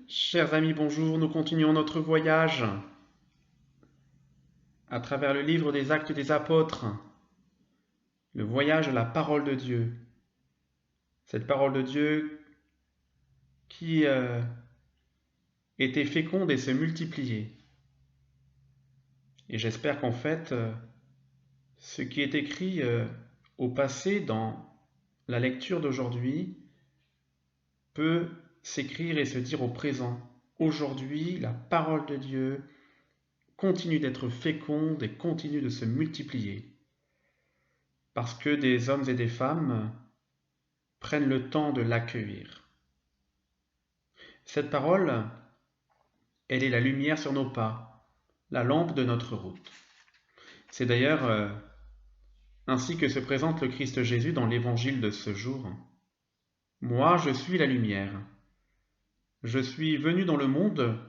Chers amis, bonjour, nous continuons notre voyage à travers le livre des Actes des Apôtres, le voyage de la parole de Dieu. Cette parole de Dieu qui était féconde et se multipliait. Et j'espère qu'en fait, ce qui est écrit au passé dans la lecture d'aujourd'hui peut s'écrire et se dire au présent. Aujourd'hui, la parole de Dieu continue d'être féconde et continue de se multiplier. Parce que des hommes et des femmes prennent le temps de l'accueillir. Cette parole, elle est la lumière sur nos pas, la lampe de notre route. C'est d'ailleurs ainsi que se présente le Christ Jésus dans l'évangile de ce jour. Moi, je suis la lumière. Je suis venu dans le monde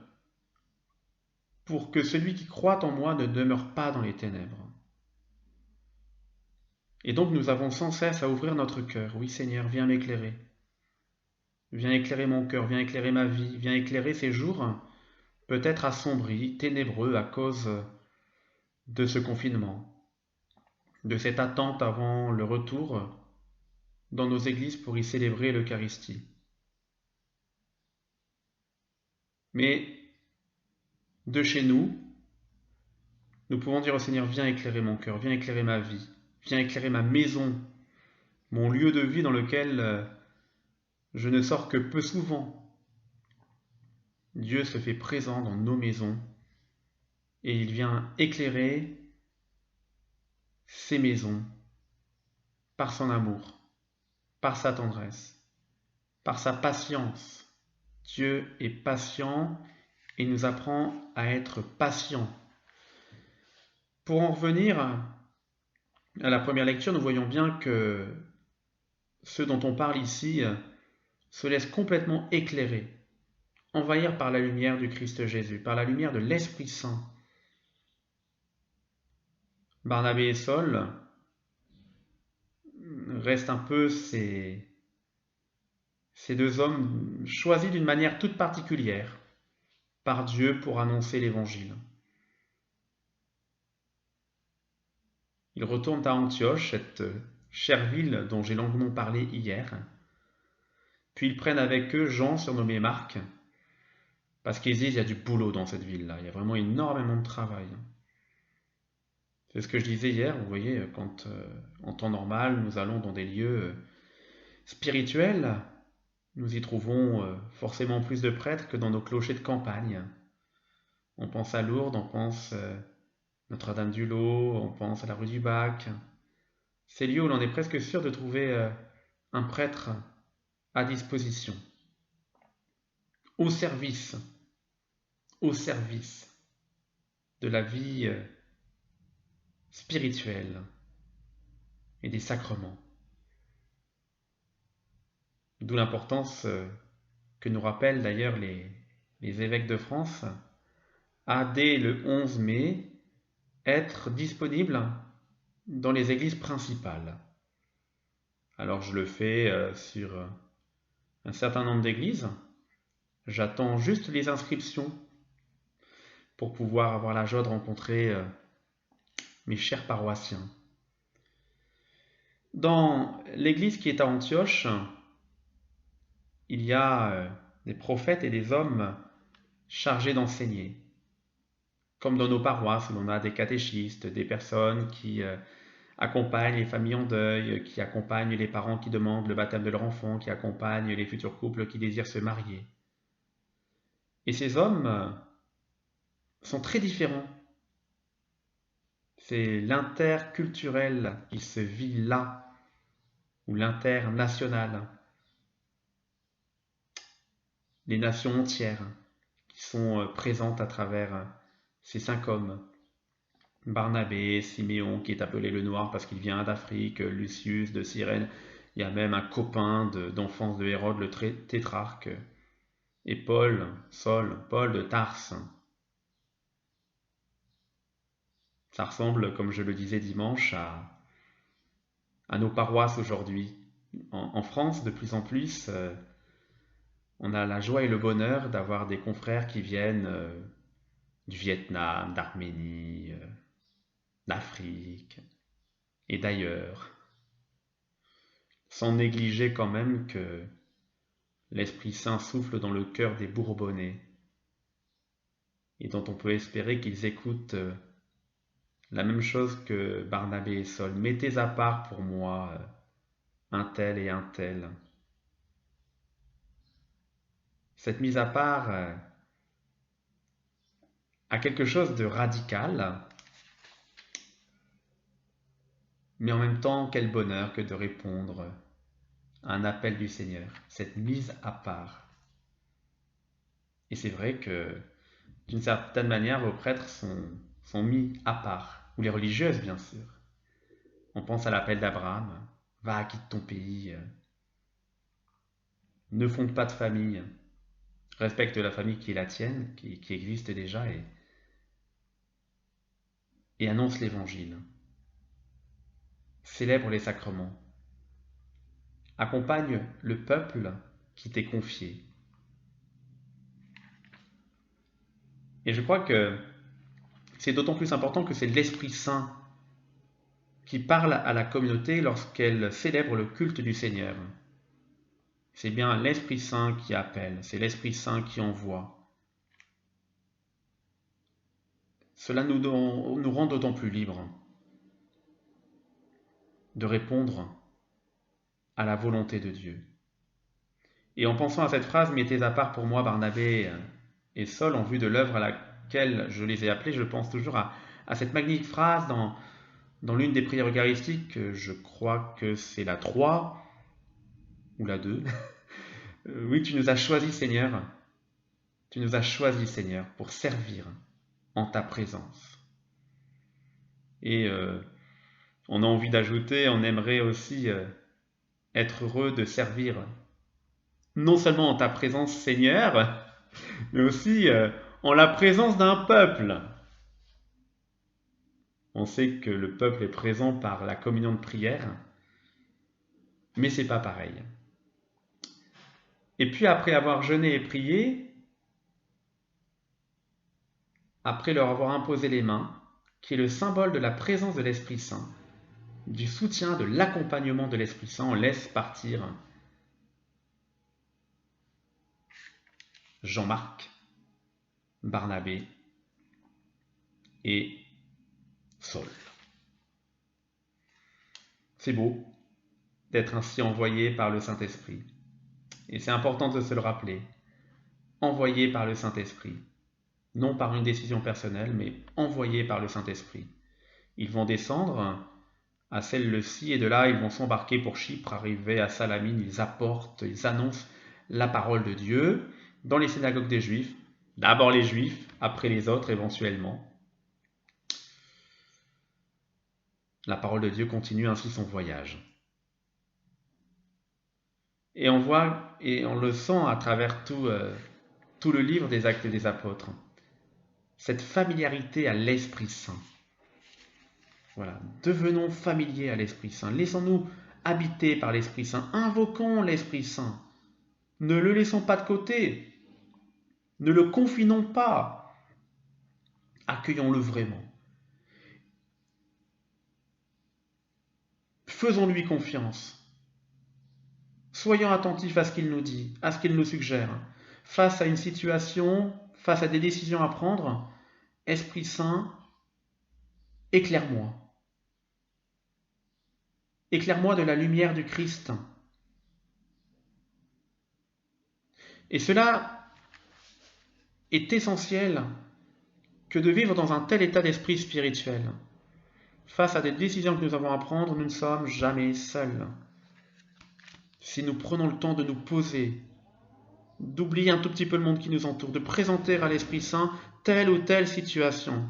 pour que celui qui croit en moi ne demeure pas dans les ténèbres. Et donc nous avons sans cesse à ouvrir notre cœur. Oui Seigneur, viens m'éclairer. Viens éclairer mon cœur, viens éclairer ma vie, viens éclairer ces jours peut-être assombris, ténébreux à cause de ce confinement, de cette attente avant le retour dans nos églises pour y célébrer l'Eucharistie. Mais de chez nous, nous pouvons dire au Seigneur, viens éclairer mon cœur, viens éclairer ma vie, viens éclairer ma maison, mon lieu de vie dans lequel je ne sors que peu souvent. Dieu se fait présent dans nos maisons et il vient éclairer ces maisons par son amour, par sa tendresse, par sa patience. Dieu est patient et nous apprend à être patient. Pour en revenir à la première lecture, nous voyons bien que ceux dont on parle ici se laissent complètement éclairer, envahir par la lumière du Christ Jésus, par la lumière de l'Esprit Saint. Barnabé et Saul restent un peu ces deux hommes choisis d'une manière toute particulière par Dieu pour annoncer l'Évangile. Ils retournent à Antioche, cette chère ville dont j'ai longuement parlé hier. Puis ils prennent avec eux Jean, surnommé Marc, parce qu'ils disent qu'il y a du boulot dans cette ville-là, il y a vraiment énormément de travail. C'est ce que je disais hier, vous voyez, quand en temps normal nous allons dans des lieux spirituels, nous y trouvons forcément plus de prêtres que dans nos clochers de campagne. On pense à Lourdes, on pense Notre-Dame-du-Lot, on pense à la rue du Bac. Ces lieux où l'on est presque sûr de trouver un prêtre à disposition, au service, au service de la vie spirituelle et des sacrements. D'où l'importance que nous rappellent d'ailleurs les évêques de France à, dès le 11 mai, être disponible dans les églises principales. Alors je le fais sur un certain nombre d'églises. J'attends juste les inscriptions pour pouvoir avoir la joie de rencontrer mes chers paroissiens. Dans l'église qui est à Antioche, il y a des prophètes et des hommes chargés d'enseigner. Comme dans nos paroisses, où l'on a des catéchistes, des personnes qui accompagnent les familles en deuil, qui accompagnent les parents qui demandent le baptême de leur enfant, qui accompagnent les futurs couples qui désirent se marier. Et ces hommes sont très différents. C'est l'interculturel qui se vit là, ou l'international. Les nations entières qui sont présentes à travers ces 5 hommes. Barnabé, Siméon qui est appelé le Noir parce qu'il vient d'Afrique, Lucius de Cyrène, il y a même un copain d'enfance de Hérode le tétrarque, et Paul, Saul, Paul de Tarse. Ça ressemble, comme je le disais dimanche, à nos paroisses aujourd'hui. En France, de plus en plus, On a la joie et le bonheur d'avoir des confrères qui viennent du Vietnam, d'Arménie, d'Afrique et d'ailleurs, sans négliger quand même que l'Esprit Saint souffle dans le cœur des Bourbonnais et dont on peut espérer qu'ils écoutent la même chose que Barnabé et Saul. Mettez à part pour moi un tel et un tel. Cette mise à part a quelque chose de radical, mais en même temps, quel bonheur que de répondre à un appel du Seigneur, cette mise à part. Et c'est vrai que, d'une certaine manière, vos prêtres sont mis à part, ou les religieuses, bien sûr. On pense à l'appel d'Abraham, va, quitte ton pays, ne fonde pas de famille, respecte la famille qui est la tienne, qui existe déjà, et annonce l'évangile. Célèbre les sacrements. Accompagne le peuple qui t'est confié. Et je crois que c'est d'autant plus important que c'est l'Esprit Saint qui parle à la communauté lorsqu'elle célèbre le culte du Seigneur. C'est bien l'Esprit Saint qui appelle, c'est l'Esprit Saint qui envoie. Cela nous rend d'autant plus libres de répondre à la volonté de Dieu. Et en pensant à cette phrase, mettez à part pour moi Barnabé et Saul en vue de l'œuvre à laquelle je les ai appelés, je pense toujours à cette magnifique phrase dans l'une des prières eucharistiques, je crois que c'est la 3 ou la 2. Oui, tu nous as choisis Seigneur, tu nous as choisis Seigneur pour servir en ta présence. Et on a envie d'ajouter, on aimerait aussi être heureux de servir non seulement en ta présence Seigneur, mais aussi en la présence d'un peuple. On sait que le peuple est présent par la communion de prière, mais c'est pas pareil. Et puis après avoir jeûné et prié, après leur avoir imposé les mains, qui est le symbole de la présence de l'Esprit Saint, du soutien, de l'accompagnement de l'Esprit Saint, on laisse partir Jean-Marc, Barnabé et Saul. C'est beau d'être ainsi envoyé par le Saint-Esprit. Et c'est important de se le rappeler. Envoyé par le Saint-Esprit. Non par une décision personnelle, mais envoyé par le Saint-Esprit. Ils vont descendre à Celle-le-Cy et de là, ils vont s'embarquer pour Chypre, arriver à Salamine, ils annoncent la parole de Dieu dans les synagogues des Juifs. D'abord les Juifs, après les autres éventuellement. La parole de Dieu continue ainsi son voyage. Et on voit, et on le sent à travers tout le livre des Actes des Apôtres, cette familiarité à l'Esprit Saint. Voilà, devenons familiers à l'Esprit Saint. Laissons-nous habiter par l'Esprit Saint. Invoquons l'Esprit Saint. Ne le laissons pas de côté. Ne le confinons pas. Accueillons-le vraiment. Faisons-lui confiance. Soyons attentifs à ce qu'il nous dit, à ce qu'il nous suggère. Face à une situation, face à des décisions à prendre, Esprit Saint, éclaire-moi. Éclaire-moi de la lumière du Christ. Et cela est essentiel que de vivre dans un tel état d'esprit spirituel. Face à des décisions que nous avons à prendre, nous ne sommes jamais seuls. Si nous prenons le temps de nous poser, d'oublier un tout petit peu le monde qui nous entoure, de présenter à l'Esprit Saint telle ou telle situation.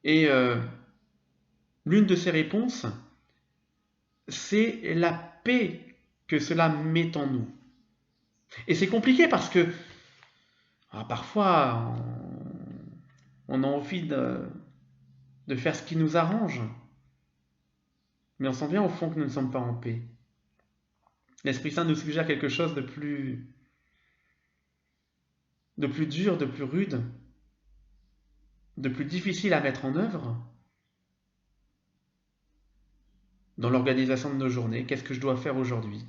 Et l'une de ces réponses, c'est la paix que cela met en nous. Et c'est compliqué parce que parfois on a envie de faire ce qui nous arrange, mais on sent bien au fond que nous ne sommes pas en paix. L'Esprit Saint nous suggère quelque chose de plus de plus dur, de plus rude, de plus difficile à mettre en œuvre dans l'organisation de nos journées? Qu'est-ce que je dois faire aujourd'hui?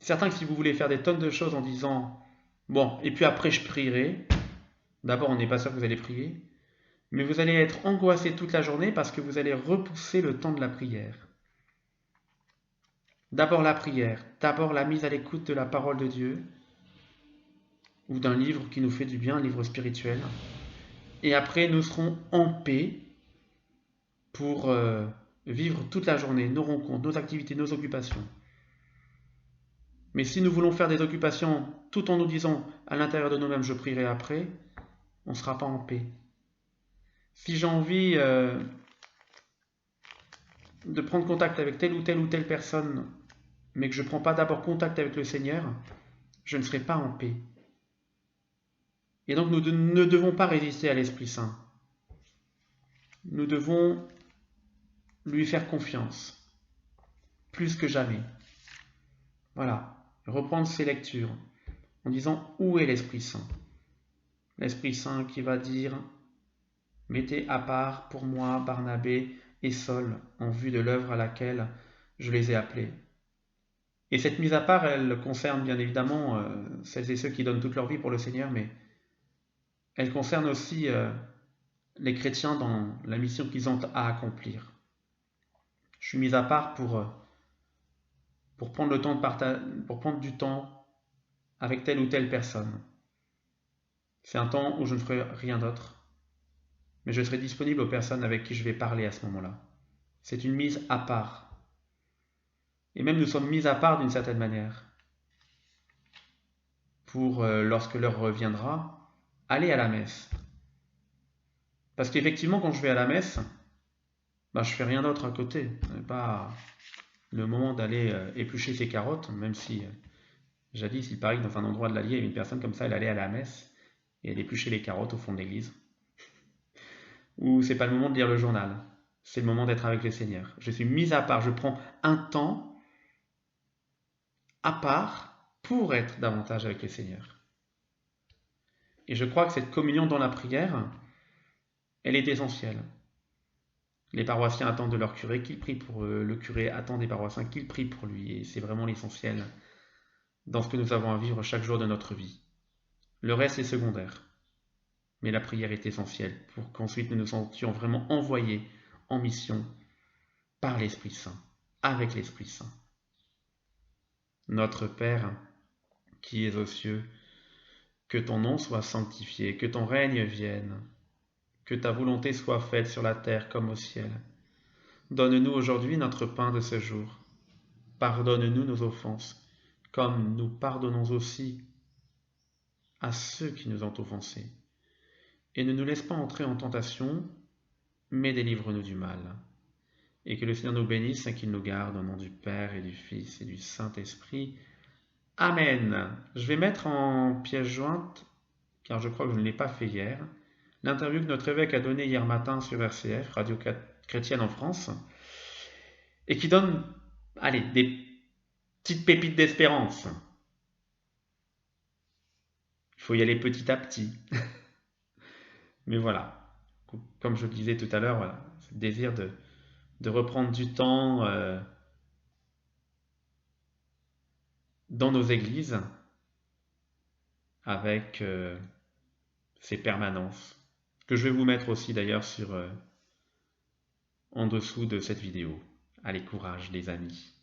Certain que si vous voulez faire des tonnes de choses en disant bon, et puis après je prierai, d'abord on n'est pas sûr que vous allez prier, mais vous allez être angoissé toute la journée parce que vous allez repousser le temps de la prière. D'abord la prière, d'abord la mise à l'écoute de la parole de Dieu, ou d'un livre qui nous fait du bien, un livre spirituel. Et après, nous serons en paix pour vivre toute la journée, nos rencontres, nos activités, nos occupations. Mais si nous voulons faire des occupations tout en nous disant à l'intérieur de nous-mêmes, je prierai après, on ne sera pas en paix. Si j'ai envie de prendre contact avec telle ou telle personne, mais que je ne prends pas d'abord contact avec le Seigneur, je ne serai pas en paix. Et donc nous ne devons pas résister à l'Esprit Saint. Nous devons lui faire confiance, plus que jamais. Voilà, reprendre ses lectures en disant où est l'Esprit Saint? L'Esprit Saint qui va dire mettez à part pour moi Barnabé et Saul en vue de l'œuvre à laquelle je les ai appelés. Et cette mise à part, elle concerne bien évidemment celles et ceux qui donnent toute leur vie pour le Seigneur, mais elle concerne aussi les chrétiens dans la mission qu'ils ont à accomplir. Je suis mis à part pour prendre le temps pour prendre du temps avec telle ou telle personne. C'est un temps où je ne ferai rien d'autre, mais je serai disponible aux personnes avec qui je vais parler à ce moment-là. C'est une mise à part. Et même nous sommes mis à part d'une certaine manière pour, lorsque l'heure reviendra, aller à la messe. Parce qu'effectivement, quand je vais à la messe, je ne fais rien d'autre à côté. Ce n'est pas le moment d'aller éplucher ses carottes, même si jadis, il paraît que dans un endroit de l'Allier, il y avait une personne comme ça, elle allait à la messe et elle épluchait les carottes au fond de l'église. Ou c'est pas le moment de lire le journal, c'est le moment d'être avec le Seigneur. Je suis mis à part, je prends un temps à part pour être davantage avec le Seigneur. Et je crois que cette communion dans la prière, elle est essentielle. Les paroissiens attendent de leur curé qu'il prie pour eux, le curé attend des paroissiens qu'il prie pour lui, et c'est vraiment l'essentiel dans ce que nous avons à vivre chaque jour de notre vie. Le reste est secondaire, mais la prière est essentielle pour qu'ensuite nous nous sentions vraiment envoyés en mission par l'Esprit Saint, avec l'Esprit Saint. Notre Père, qui es aux cieux, que ton nom soit sanctifié, que ton règne vienne, que ta volonté soit faite sur la terre comme au ciel. Donne-nous aujourd'hui notre pain de ce jour. Pardonne-nous nos offenses, comme nous pardonnons aussi à ceux qui nous ont offensés. Et ne nous laisse pas entrer en tentation, mais délivre-nous du mal. Et que le Seigneur nous bénisse et qu'il nous garde au nom du Père et du Fils et du Saint-Esprit. Amen. Je vais mettre en pièce jointe, car je crois que je ne l'ai pas fait hier, l'interview que notre évêque a donnée hier matin sur RCF, Radio Chrétienne en France, et qui donne, des petites pépites d'espérance. Il faut y aller petit à petit. Mais voilà, comme je le disais tout à l'heure, voilà, ce désir de reprendre du temps dans nos églises avec ces permanences, que je vais vous mettre aussi d'ailleurs en dessous de cette vidéo. Allez, courage les amis.